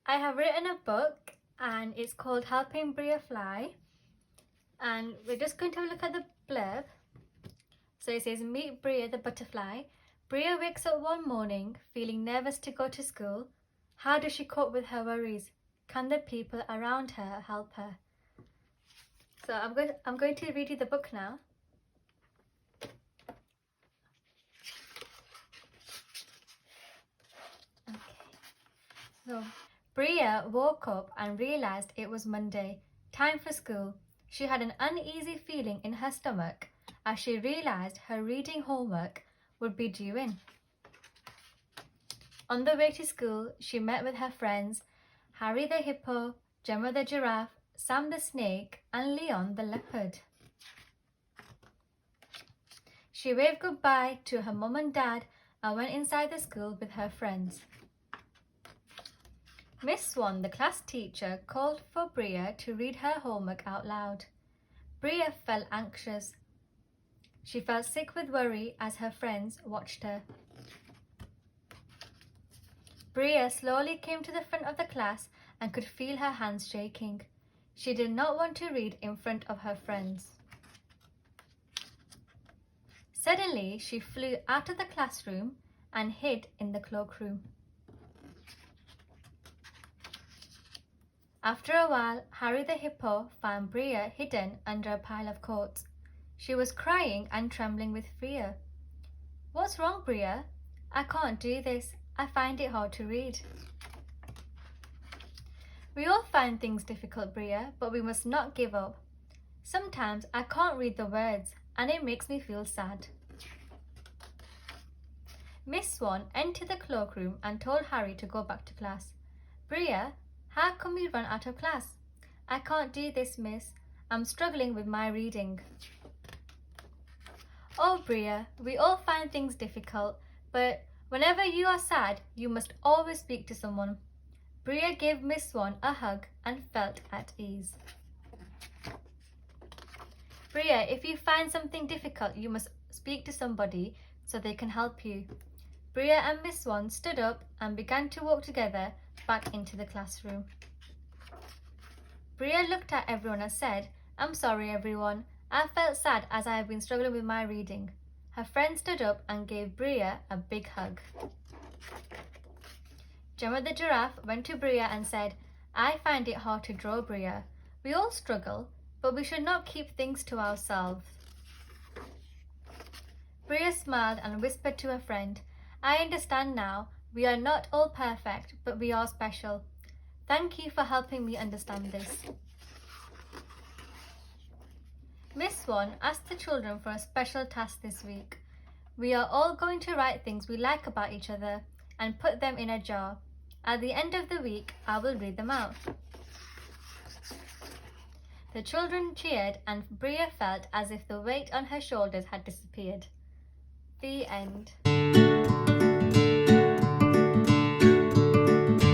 I have written a book and it's called Helping Bria Fly. And we're just going to have a look at the blurb. So it says, meet Bria the butterfly. Bria wakes up one morning feeling nervous to go to school. How does she cope with her worries? Can the people around her help her? So I'm going to read you the book now. Okay. So Bria woke up and realized it was Monday, time for school. She had an uneasy feeling in her stomach as she realized her reading homework would be due in. On the way to school, she met with her friends, Harry the hippo, Gemma the giraffe, Sam the snake, and Leon the leopard. She waved goodbye to her mum and dad and went inside the school with her friends. Miss Swan, the class teacher, called for Bria to read her homework out loud. Bria felt anxious. She felt sick with worry as her friends watched her. Bria slowly came to the front of the class and could feel her hands shaking. She did not want to read in front of her friends. Suddenly, she flew out of the classroom and hid in the cloakroom. After a while, Harry the hippo found Bria hidden under a pile of coats. She was crying and trembling with fear. What's wrong, Bria? I can't do this. I find it hard to read. We all find things difficult, Bria, but we must not give up. Sometimes I can't read the words and it makes me feel sad. Miss Swan entered the cloakroom and told Harry to go back to class. Bria, how come you run out of class? I can't do this, miss. I'm struggling with my reading. Oh, Bria, we all find things difficult, but whenever you are sad, you must always speak to someone. Bria gave Miss Swan a hug and felt at ease. Bria, if you find something difficult, you must speak to somebody so they can help you. Bria and Miss Swan stood up and began to walk together back into the classroom. Bria looked at everyone and said, I'm sorry everyone, I felt sad as I have been struggling with my reading. Her friend stood up and gave Bria a big hug. Gemma the giraffe went to Bria and said, I find it hard to draw, Bria. We all struggle, but we should not keep things to ourselves. Bria smiled and whispered to her friend, I understand now. We are not all perfect, but we are special. Thank you for helping me understand this. Miss Swan asked the children for a special task this week. We are all going to write things we like about each other and put them in a jar. At the end of the week, I will read them out. The children cheered and Bria felt as if the weight on her shoulders had disappeared. The end.